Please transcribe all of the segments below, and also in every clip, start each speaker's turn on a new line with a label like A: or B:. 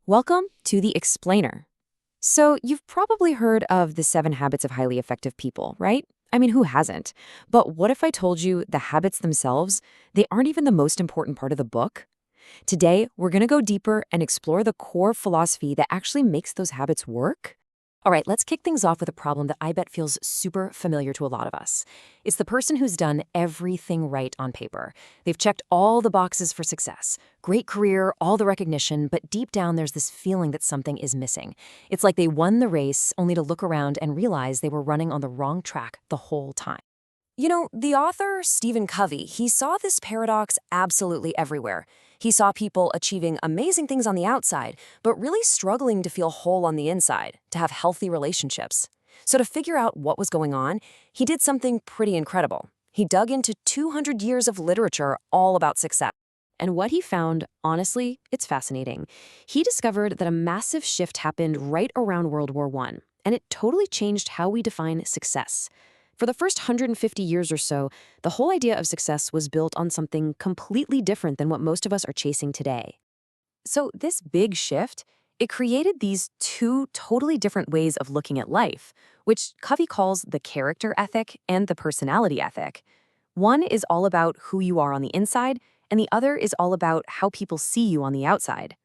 A: Welcome to the Explainer. So, you've probably heard of the 7 habits of highly effective people, right? I mean, who hasn't? But what if I told you the habits themselves, they aren't even the most important part of the book? Today, we're going to go deeper and explore the core philosophy that actually makes those habits work. All right, let's kick things off with a problem that I bet feels super familiar to a lot of us. It's the person who's done everything right on paper. They've checked all the boxes for success. Great career, all the recognition, but deep down there's this feeling that something is missing. It's like they won the race only to look around and realize they were running on the wrong track the whole time. You know, the author, Stephen Covey, he saw this paradox absolutely everywhere. He saw people achieving amazing things on the outside, but really struggling to feel whole on the inside, to have healthy relationships. So to figure out what was going on, he did something pretty incredible. He dug into 200 years of literature all about success. And what he found, honestly, it's fascinating. He discovered that a massive shift happened right around World War I, and it totally changed how we define success. For the first 150 years or so, the whole idea of success was built on something completely different than what most of us are chasing today. So this big shift, it created these two totally different ways of looking at life, which Covey calls the character ethic and the personality ethic. One is all about who you are on the inside, and the other is all about how people see you on the outside.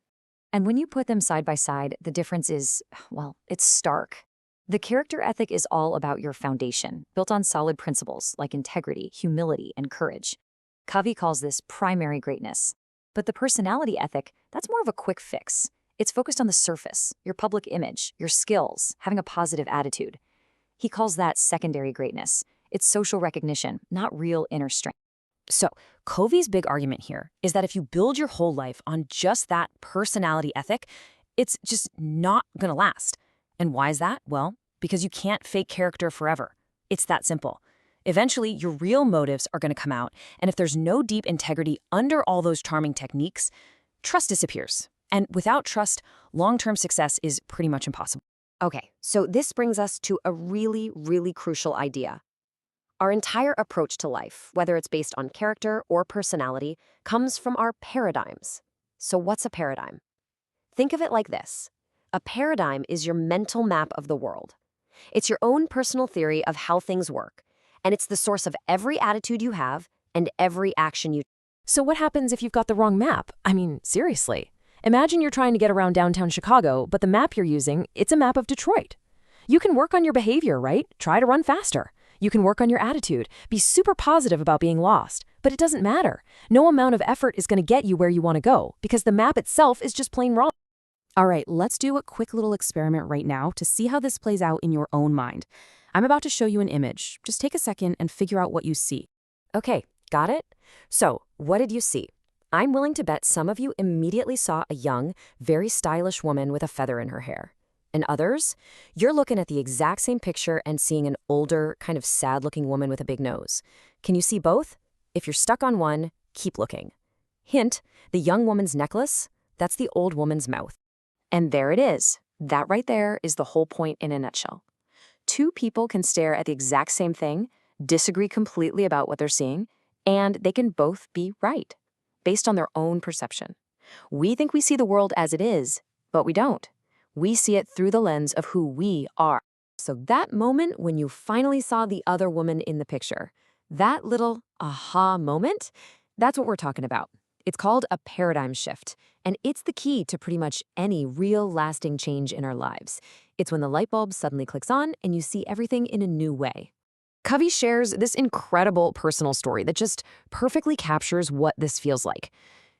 A: And when you put them side by side, the difference is, well, it's stark. The character ethic is all about your foundation, built on solid principles like integrity, humility, and courage. Covey calls this primary greatness. But the personality ethic, that's more of a quick fix. It's focused on the surface, your public image, your skills, having a positive attitude. He calls that secondary greatness. It's social recognition, not real inner strength. So, Covey's big argument here is that if you build your whole life on just that personality ethic, it's just not going to last. And why is that? Well, because you can't fake character forever. It's that simple. Eventually, your real motives are going to come out, and if there's no deep integrity under all those charming techniques, trust disappears. And without trust, long-term success is pretty much impossible. Okay, so this brings us to a really, really crucial idea. Our entire approach to life, whether it's based on character or personality, comes from our paradigms. So what's a paradigm? Think of it like this. A paradigm is your mental map of the world. It's your own personal theory of how things work, and it's the source of every attitude you have and every action you take. So what happens if you've got the wrong map? I mean, seriously. Imagine you're trying to get around downtown Chicago, but the map you're using, it's a map of Detroit. You can work on your behavior, right? Try to run faster. You can work on your attitude. Be super positive about being lost. But it doesn't matter. No amount of effort is going to get you where you want to go, because the map itself is just plain wrong. All right, let's do a quick little experiment right now to see how this plays out in your own mind. I'm about to show you an image. Just take a second and figure out what you see. Okay, got it? So, what did you see? I'm willing to bet some of you immediately saw a young, very stylish woman with a feather in her hair. And others, you're looking at the exact same picture and seeing an older, kind of sad-looking woman with a big nose. Can you see both? If you're stuck on one, keep looking. Hint, the young woman's necklace, that's the old woman's mouth. And there it is. That right there is the whole point in a nutshell. Two people can stare at the exact same thing, disagree completely about what they're seeing, and they can both be right, based on their own perception. We think we see the world as it is, but we don't. We see it through the lens of who we are. So that moment when you finally saw the other woman in the picture, that little aha moment, that's what we're talking about. It's called a paradigm shift, and it's the key to pretty much any real lasting change in our lives. It's when the light bulb suddenly clicks on and you see everything in a new way. Covey shares this incredible personal story that just perfectly captures what this feels like.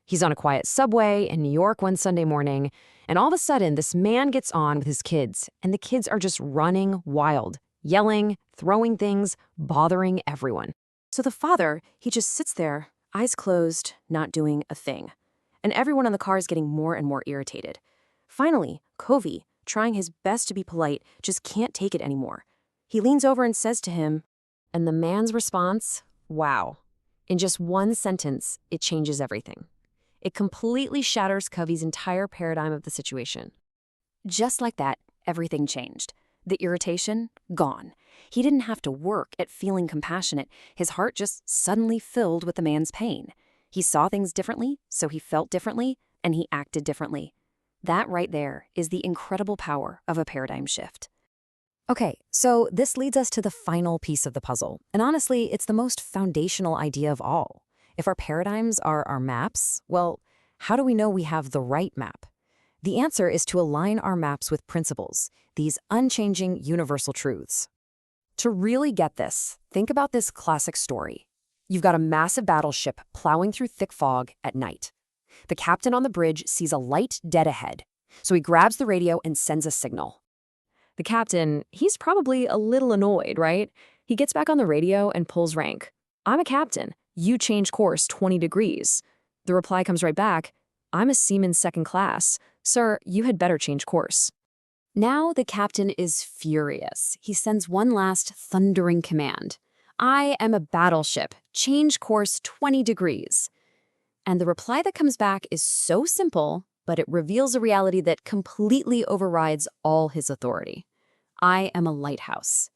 A: He's on a quiet subway in New York one Sunday morning, and all of a sudden this man gets on with his kids, and the kids are just running wild, yelling, throwing things, bothering everyone. So the father, he just sits there, eyes closed, not doing a thing. And everyone in the car is getting more and more irritated. Finally, Covey, trying his best to be polite, just can't take it anymore. He leans over and says to him, and the man's response, wow. In just one sentence, it changes everything. It completely shatters Covey's entire paradigm of the situation. Just like that, everything changed. The irritation, gone. He didn't have to work at feeling compassionate. His heart just suddenly filled with the man's pain. He saw things differently, so he felt differently, and he acted differently.
B: That right there is the incredible power of a paradigm shift.
A: Okay, so this leads us to the final piece of the puzzle. And honestly, it's the most foundational idea of all. If our paradigms are our maps, well, how do we know we have the right map? The answer is to align our maps with principles, these unchanging universal truths. To really get this, think about this classic story. You've got a massive battleship plowing through thick fog at night. The captain on the bridge sees a light dead ahead, so he grabs the radio and sends a signal. The captain, he's probably a little annoyed, right? He gets back on the radio and pulls rank. "I'm a captain. You change course 20 degrees. The reply comes right back. "I'm a seaman second class. Sir, you had better change course."
B: Now the captain is furious. He sends one last thundering command. "I am a battleship. Change course 20 degrees. And the reply that comes back is so simple, but it reveals a reality that completely overrides all his authority. "I am a lighthouse."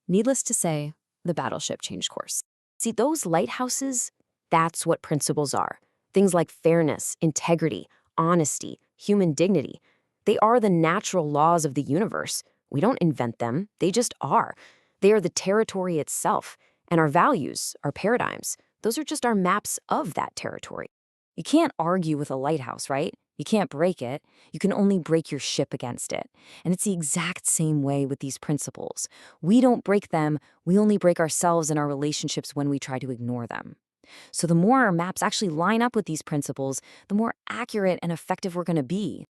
B: Needless to say, the battleship changed course. See, those lighthouses, that's what principles are. Things like fairness, integrity, honesty, human dignity. They are the natural laws of the universe. We don't invent them, they just are. They are the territory itself. And our values, our paradigms, those are just our maps of that territory. You can't argue with a lighthouse, right? You can't break it. You can only break your ship against it. And it's the exact same way with these principles. We don't break them, we only break ourselves and our relationships when we try to ignore them. So the more our maps actually line up with these principles, the more accurate and effective we're going to be.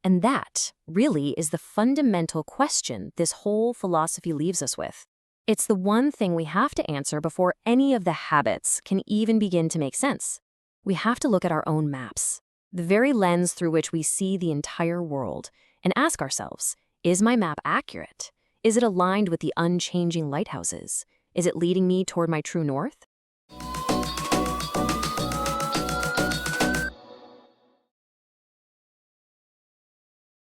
B: And that really is the fundamental question this whole philosophy leaves us with. It's the one thing we have to answer before any of the habits can even begin to make sense. We have to look at our own maps, the very lens through which we see the entire world, and ask ourselves, is my map accurate? Is it aligned with the unchanging lighthouses? Is it leading me toward my true north?